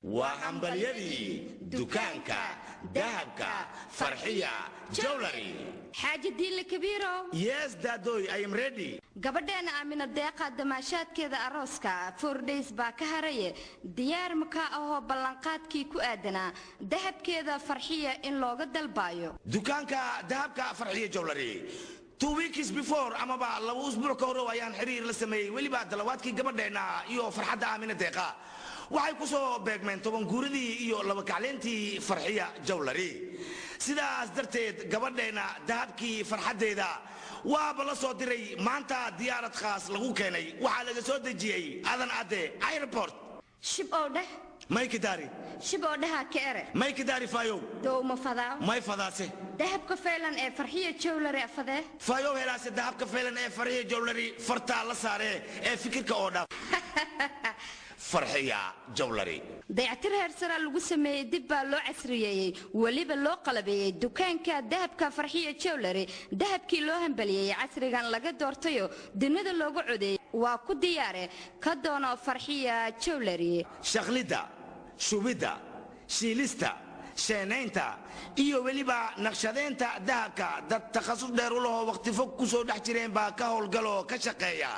وحنبليدي دكانك ذهبك فرحية جولري حاجة دي كبيرة. Yes دادوي I am ready. gabadheena Aamina deeqa damaashaadkeeda arooska 4 days baa ka haraya diyaar maka ahoo ballanqaadkii ku aadanaa dahabkeeda farxiya in looga dalbaayo dukaanka dahabka farxiya jewelry 2 weeks before ama ba laba usbuuc ka hor ayaan xiriir la sameeyay waliba dalawaadkii gabadheena iyo farxadda Aamina deeqa waxay ku soo beegmeen toban guuridii iyo laba kacleentii farxiya jewelry sidaas darteed gabadheena dahabkii farxadeeda waa bala soo diray maanta diyaarad khaas lagu keenay waxa laga soo dejiyay adan ade airport shib oo dheh may kidari shib oo dhaha ka ere may kidari fayo doo ma fadaa may fadaase dahabka feelan ee farxiya jewelry afade fayo helaase dahabka feelan ee farxiya jewelry farta la saare ee fikirka oo dhaaf farxiya jewelry dayactir heersara lagu sameeyay dib baa loo casriyeeyay waliba loo qalabeeyay dukaanka dahabka farxiya jewelry dahabkii loo hambaliyay casrigan laga doortayo dunida loogu codeeyay waa ku diyaare ka doono farxiya jewelry shaqlida shubida shiilista sheenaynta iyo waliba naqshadeynta dahabka dad takhasus dheer u leh waqti fog ku soo dhex jireen baa ka howlgalo ka shaqeeya